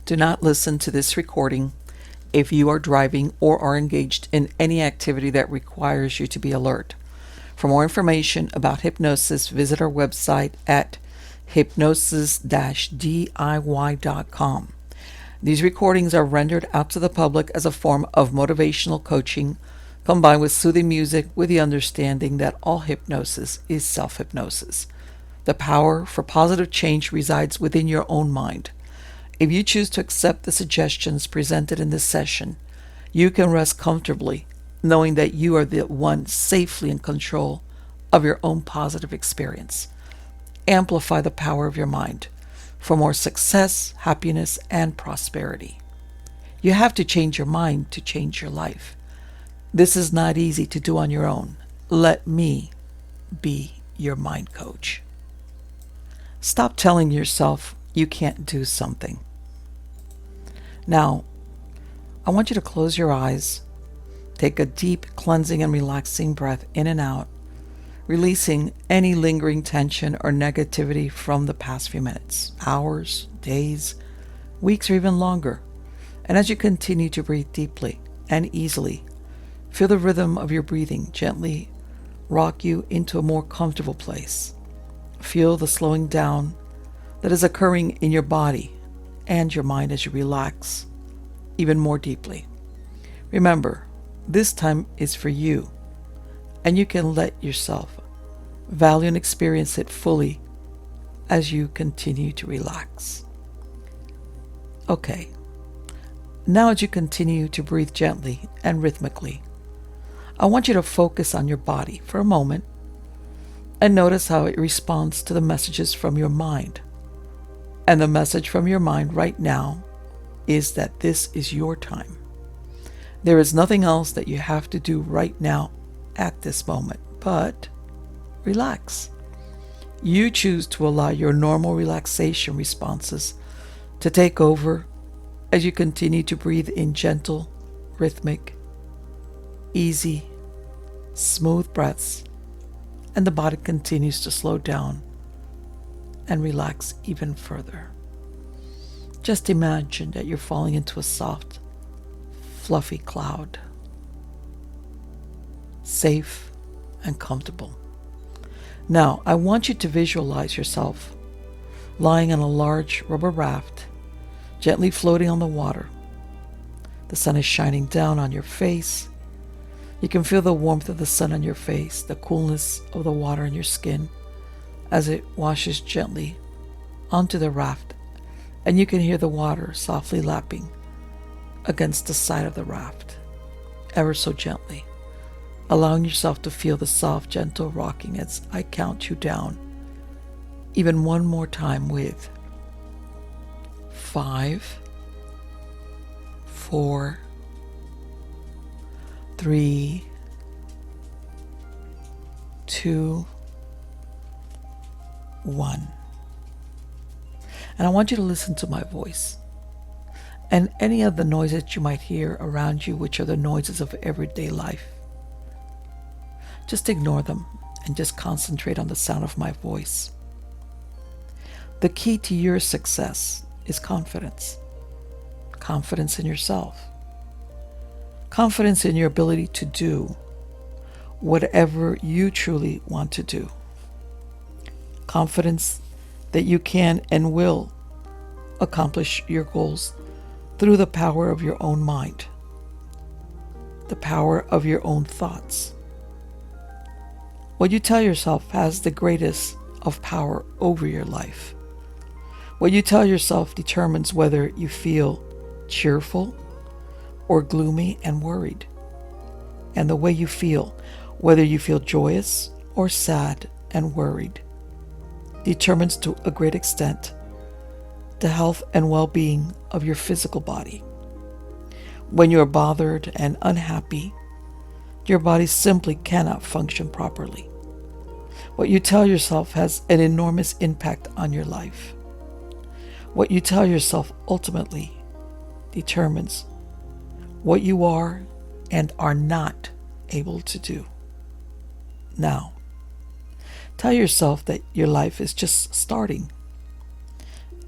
Do not listen to this recording if you are driving or are engaged in any activity that requires you to be alert. For more information about hypnosis, visit our website at hypnosis-diy.com. These recordings are rendered out to the public as a form of motivational coaching combined with soothing music, with the understanding that all hypnosis is self-hypnosis. The power for positive change resides within your own mind. If you choose to accept the suggestions presented in this session, you can rest comfortably knowing that you are the one safely in control of your own positive experience. Amplify the power of your mind for more success, happiness, and prosperity. You have to change your mind to change your life. This is not easy to do on your own. Let me be your mind coach. Stop telling yourself you can't do something. Now, I want you to close your eyes, take a deep, cleansing, and relaxing breath in and out, releasing any lingering tension or negativity from the past few minutes, hours, days, weeks, or even longer. And as you continue to breathe deeply and easily, feel the rhythm of your breathing gently rock you into a more comfortable place. Feel the slowing down that is occurring in your body and your mind as you relax even more deeply. Remember, this time is for you, and you can let yourself value and experience it fully as you continue to relax. Okay, now as you continue to breathe gently and rhythmically, I want you to focus on your body for a moment and notice how it responds to the messages from your mind. And the message from your mind right now is that this is your time. There is nothing else that you have to do right now at this moment, but relax. You choose to allow your normal relaxation responses to take over as you continue to breathe in gentle, rhythmic, easy, smooth breaths, and the body continues to slow down and relax even further. Just imagine that you're falling into a soft, fluffy cloud, safe and comfortable. Now, I want you to visualize yourself lying on a large rubber raft, gently floating on the water. The sun is shining down on your face. You can feel the warmth of the sun on your face, the coolness of the water in your skin as it washes gently onto the raft, and you can hear the water softly lapping against the side of the raft, ever so gently, allowing yourself to feel the soft, gentle rocking as I count you down even one more time with 5, 4, 3, 2, 1. And I want you to listen to my voice and any of the noises you might hear around you, which are the noises of everyday life. Just ignore them and just concentrate on the sound of my voice. The key to your success is confidence. Confidence in yourself. Confidence in your ability to do whatever you truly want to do. Confidence that you can and will accomplish your goals through the power of your own mind, the power of your own thoughts. What you tell yourself has the greatest of power over your life. What you tell yourself determines whether you feel cheerful or gloomy and worried. And the way you feel, whether you feel joyous or sad and worried, determines to a great extent the health and well-being of your physical body. When you are bothered and unhappy, your body simply cannot function properly. What you tell yourself has an enormous impact on your life. What you tell yourself ultimately determines what you are and are not able to do. Now, tell yourself that your life is just starting,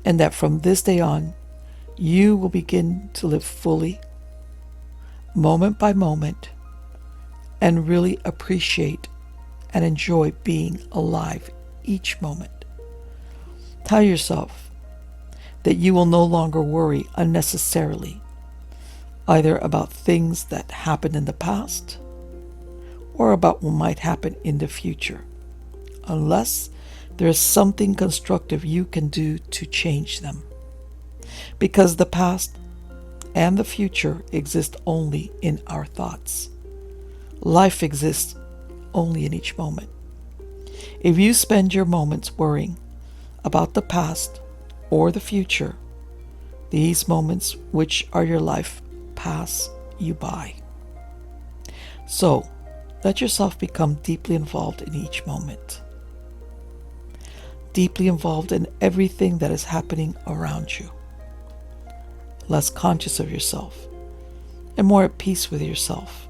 and that from this day on, you will begin to live fully, moment by moment, and really appreciate and enjoy being alive each moment. Tell yourself that you will no longer worry unnecessarily, either about things that happened in the past or about what might happen in the future, unless there is something constructive you can do to change them. Because the past and the future exist only in our thoughts. Life exists only in each moment. If you spend your moments worrying about the past or the future, these moments, which are your life, pass you by. So, let yourself become deeply involved in each moment. Deeply involved in everything that is happening around you. Less conscious of yourself and more at peace with yourself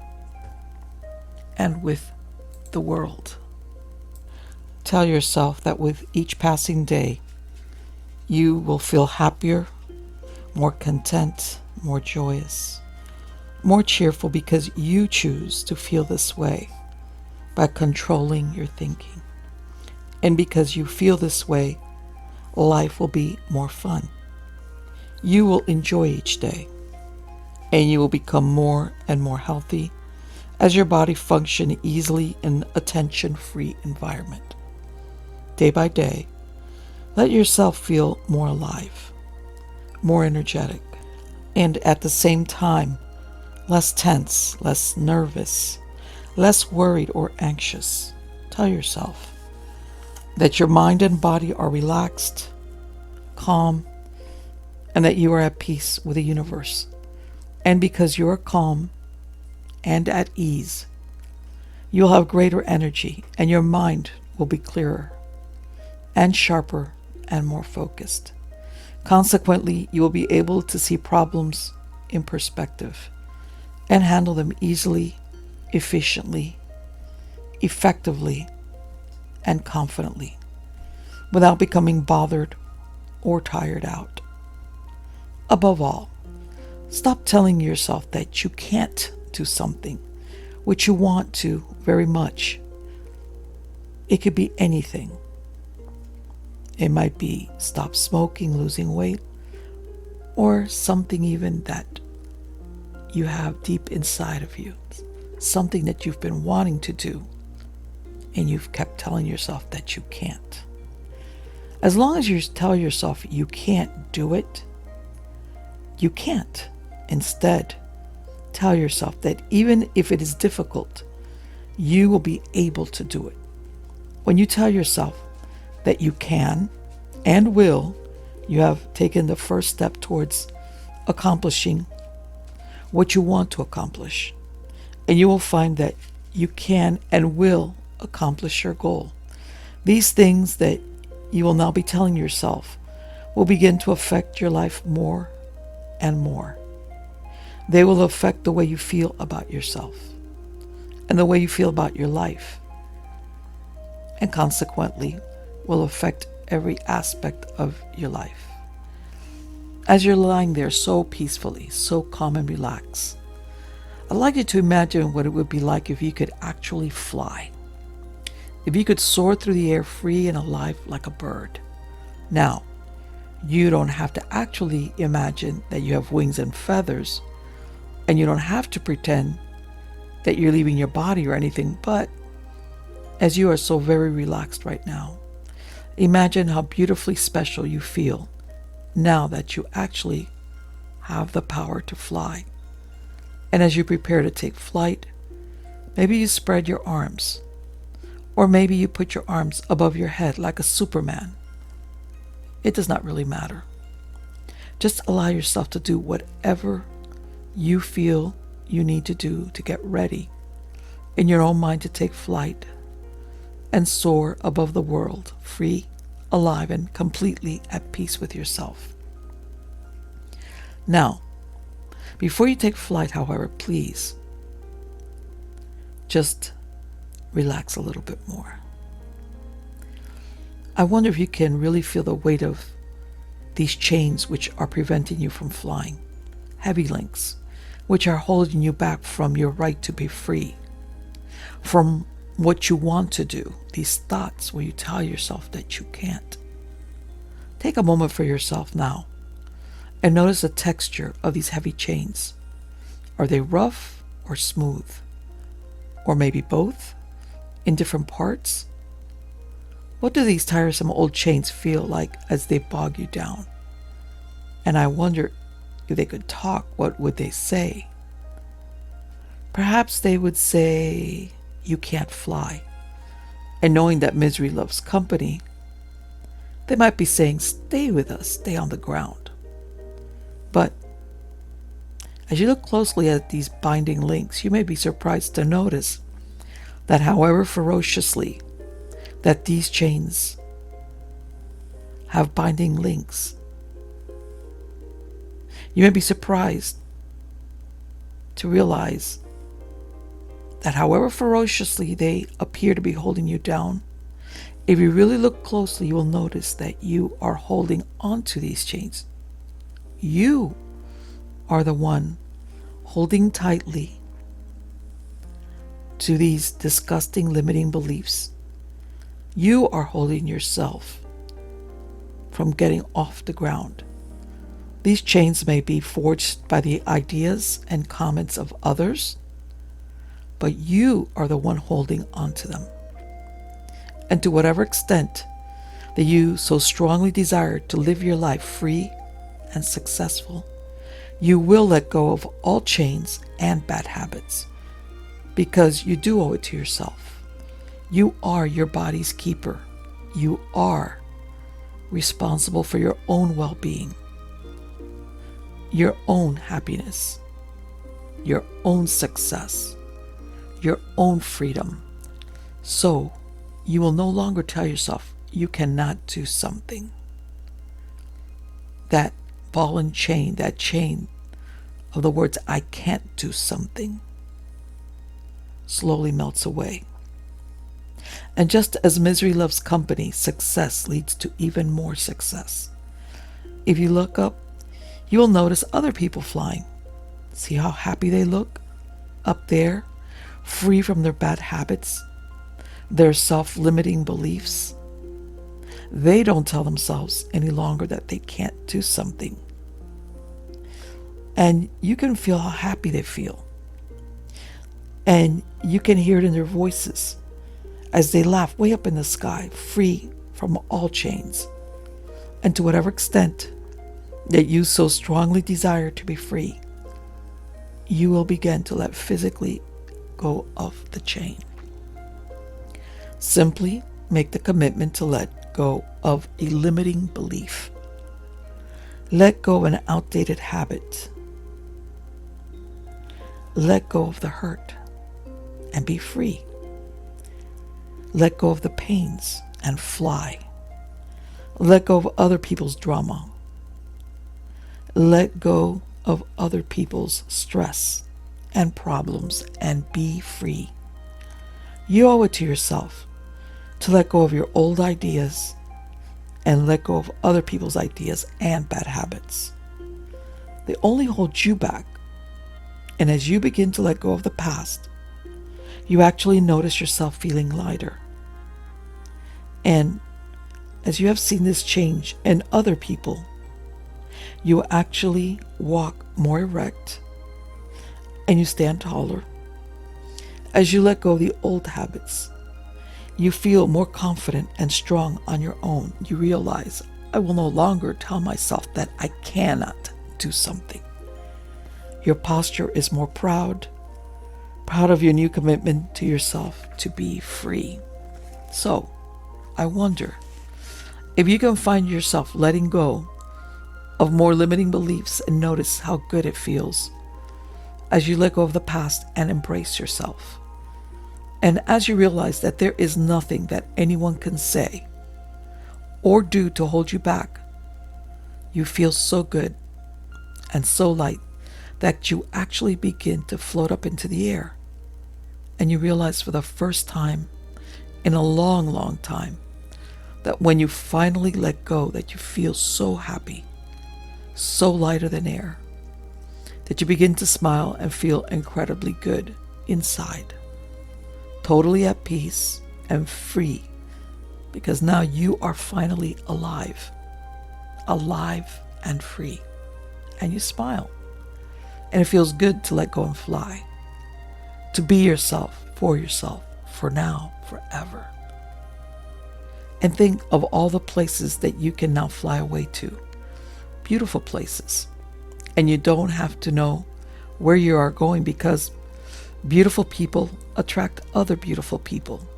and with the world. Tell yourself that with each passing day, you will feel happier, more content, more joyous, more cheerful because you choose to feel this way by controlling your thinking. And because you feel this way, life will be more fun. You will enjoy each day, and you will become more and more healthy as your body functions easily in a tension-free environment. Day by day, let yourself feel more alive, more energetic, and at the same time, less tense, less nervous, less worried or anxious. Tell yourself that your mind and body are relaxed, calm, and that you are at peace with the universe. And because you are calm and at ease, you'll have greater energy and your mind will be clearer and sharper and more focused. Consequently, you will be able to see problems in perspective and handle them easily, efficiently, effectively, and confidently without becoming bothered or tired out. Above all, stop telling yourself that you can't do something which you want to very much. It could be anything. It might be stop smoking, losing weight, or something even that you have deep inside of you, something that you've been wanting to do, and you've kept telling yourself that you can't. As long as you tell yourself you can't do it, you can't. Instead, tell yourself that even if it is difficult, you will be able to do it. When you tell yourself that you can and will, you have taken the first step towards accomplishing what you want to accomplish. And you will find that you can and will accomplish your goal. These things that you will now be telling yourself will begin to affect your life more and more. They will affect the way you feel about yourself and the way you feel about your life, and consequently will affect every aspect of your life. As you're lying there so peacefully, so calm and relaxed, I'd like you to imagine what it would be like if you could actually fly. If you could soar through the air free and alive like a bird. Now, you don't have to actually imagine that you have wings and feathers, and you don't have to pretend that you're leaving your body or anything, but as you are so very relaxed right now, imagine how beautifully special you feel now that you actually have the power to fly. And as you prepare to take flight, maybe you spread your arms, or maybe you put your arms above your head like a Superman. It does not really matter. Just allow yourself to do whatever you feel you need to do to get ready in your own mind to take flight and soar above the world, free, alive, and completely at peace with yourself. Now, before you take flight, however, please just relax a little bit more. I wonder if you can really feel the weight of these chains which are preventing you from flying, heavy links, which are holding you back from your right to be free, from what you want to do, these thoughts where you tell yourself that you can't. Take a moment for yourself now and notice the texture of these heavy chains. Are they rough or smooth? Or maybe both, in different parts? What do these tiresome old chains feel like as they bog you down? And I wonder, if they could talk, what would they say? Perhaps they would say, you can't fly. And knowing that misery loves company, they might be saying, stay with us, stay on the ground. But as you look closely at these binding links, you may be surprised to notice that however ferociously that these chains have binding links, you may be surprised to realize that however ferociously they appear to be holding you down, if you really look closely, you will notice that you are holding on to these chains. You are the one holding tightly to these disgusting limiting beliefs. You are holding yourself from getting off the ground. These chains may be forged by the ideas and comments of others, but you are the one holding on to them. And to whatever extent that you so strongly desire to live your life free and successful, you will let go of all chains and bad habits, because you do owe it to yourself. You are your body's keeper. You are responsible for your own well-being, your own happiness, your own success, your own freedom. So you will no longer tell yourself you cannot do something. That ball and chain, that chain of the words I can't do something, slowly melts away. And just as misery loves company, success leads to even more success. If you look up, you will notice other people flying. See how happy they look up there, free from their bad habits, their self-limiting beliefs. They don't tell themselves any longer that they can't do something. And you can feel how happy they feel. And you can hear it in their voices as they laugh way up in the sky, free from all chains. And to whatever extent that you so strongly desire to be free, you will begin to let physically go of the chain. Simply make the commitment to let go of a limiting belief. Let go of an outdated habit. Let go of the hurt and be free. Let go of the pains and fly. Let go of other people's drama. Let go of other people's stress and problems and be free. You owe it to yourself to let go of your old ideas and let go of other people's ideas and bad habits. They only hold you back. And as you begin to let go of the past, you actually notice yourself feeling lighter. And as you have seen this change in other people, you actually walk more erect and you stand taller. As you let go of the old habits, you feel more confident and strong on your own. You realize, I will no longer tell myself that I cannot do something. Your posture is more proud of your new commitment to yourself to be free. So, I wonder if you can find yourself letting go of more limiting beliefs and notice how good it feels as you let go of the past and embrace yourself. And as you realize that there is nothing that anyone can say or do to hold you back, you feel so good and so light that you actually begin to float up into the air. And you realize for the first time in a long, long time that when you finally let go, that you feel so happy, so lighter than air, that you begin to smile and feel incredibly good inside, totally at peace and free, because now you are finally alive and free, and you smile. And it feels good to let go and fly, to be yourself, for now, forever. And think of all the places that you can now fly away to, beautiful places. And you don't have to know where you are going, because beautiful people attract other beautiful people.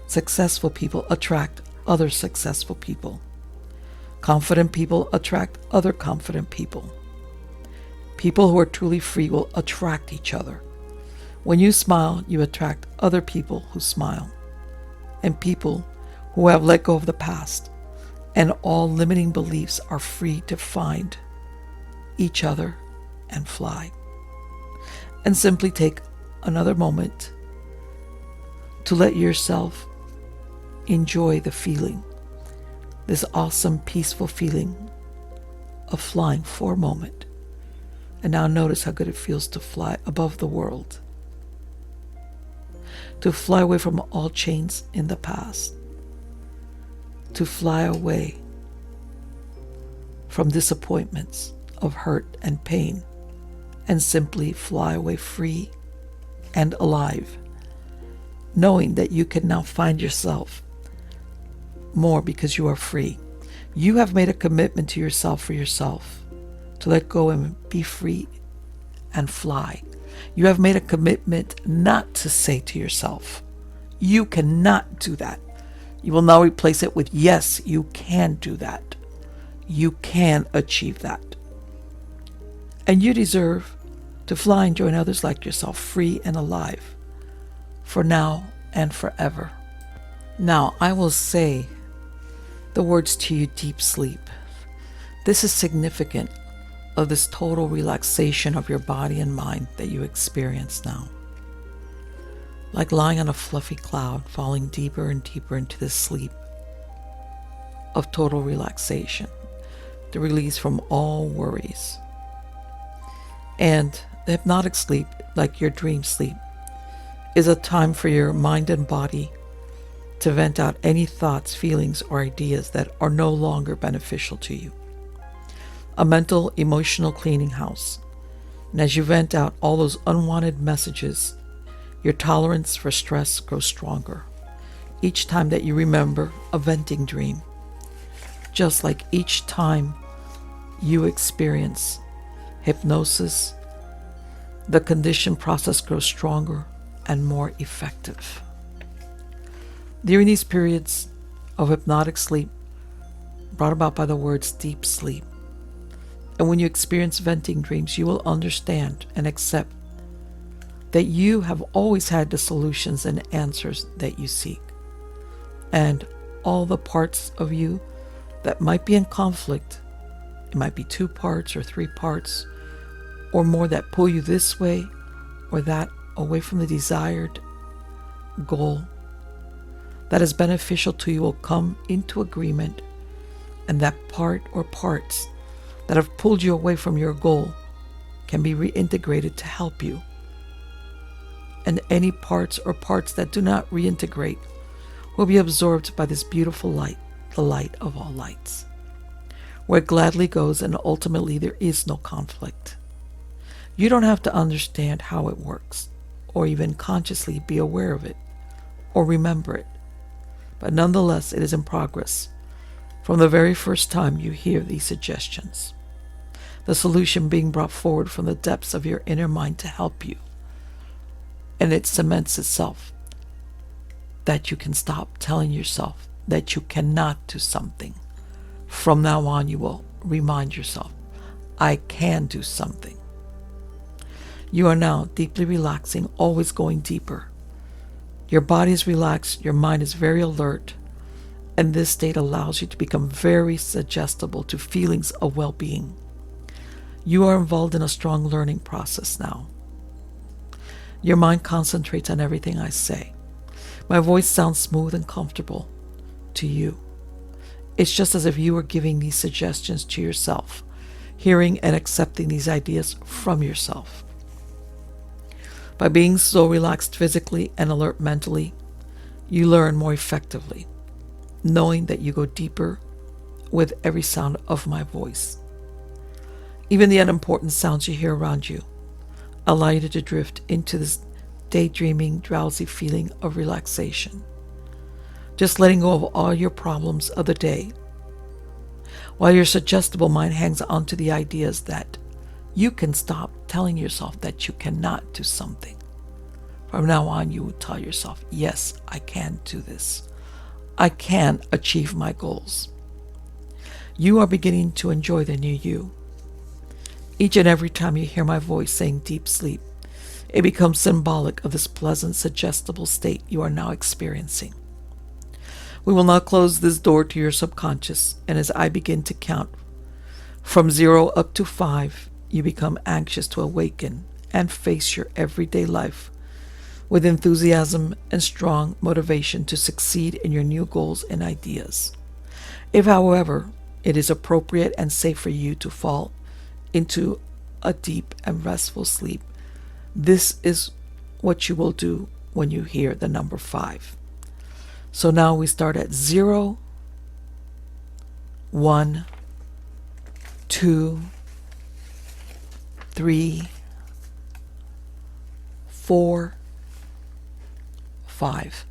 Successful people attract other successful people. Confident people attract other confident people. People who are truly free will attract each other. When you smile, you attract other people who smile. And people who have let go of the past and all limiting beliefs are free to find each other and fly. And simply take another moment to let yourself enjoy the feeling, this awesome, peaceful feeling of flying for a moment. And now notice how good it feels to fly above the world, to fly away from all chains in the past, to fly away from disappointments of hurt and pain, and simply fly away free and alive, knowing that you can now find yourself more because you are free. You have made a commitment to yourself for yourself, to let go and be free and fly. You have made a commitment not to say to yourself, you cannot do that. You will now replace it with, yes, you can do that. You can achieve that. And you deserve to fly and join others like yourself, free and alive, for now and forever. Now, I will say the words to you, deep sleep. This is significant of this total relaxation of your body and mind that you experience now. Like lying on a fluffy cloud, falling deeper and deeper into this sleep of total relaxation, the release from all worries. And the hypnotic sleep, like your dream sleep, is a time for your mind and body to vent out any thoughts, feelings, or ideas that are no longer beneficial to you. A mental, emotional cleaning house. And as you vent out all those unwanted messages, your tolerance for stress grows stronger. Each time that you remember a venting dream, just like each time you experience hypnosis, the condition process grows stronger and more effective. During these periods of hypnotic sleep, brought about by the words deep sleep, and when you experience venting dreams, you will understand and accept that you have always had the solutions and answers that you seek. And all the parts of you that might be in conflict, it might be 2 parts or 3 parts or more that pull you this way or that away from the desired goal that is beneficial to you will come into agreement, and that part or parts that have pulled you away from your goal can be reintegrated to help you. And any parts or parts that do not reintegrate will be absorbed by this beautiful light, the light of all lights, where it gladly goes, and ultimately there is no conflict. You don't have to understand how it works, or even consciously be aware of it, or remember it. But nonetheless, it is in progress from the very first time you hear these suggestions. The solution being brought forward from the depths of your inner mind to help you. And it cements itself that you can stop telling yourself that you cannot do something. From now on, you will remind yourself, I can do something. You are now deeply relaxing, always going deeper. Your body is relaxed, your mind is very alert, and this state allows you to become very suggestible to feelings of well-being. You are involved in a strong learning process now. Your mind concentrates on everything I say. My voice sounds smooth and comfortable to you. It's just as if you were giving these suggestions to yourself, hearing and accepting these ideas from yourself. By being so relaxed physically and alert mentally, you learn more effectively, knowing that you go deeper with every sound of my voice. Even the unimportant sounds you hear around you allow you to drift into this daydreaming, drowsy feeling of relaxation, just letting go of all your problems of the day, while your suggestible mind hangs on to the ideas that you can stop telling yourself that you cannot do something. From now on, you will tell yourself, yes, I can do this. I can achieve my goals. You are beginning to enjoy the new you. Each and every time you hear my voice saying deep sleep, it becomes symbolic of this pleasant, suggestible state you are now experiencing. We will now close this door to your subconscious, and as I begin to count from 0 up to 5, you become anxious to awaken and face your everyday life with enthusiasm and strong motivation to succeed in your new goals and ideas. If, however, it is appropriate and safe for you to fall into a deep and restful sleep, this is what you will do when you hear the number 5. So now we start at 0, 1, 2, 3, 4, 5.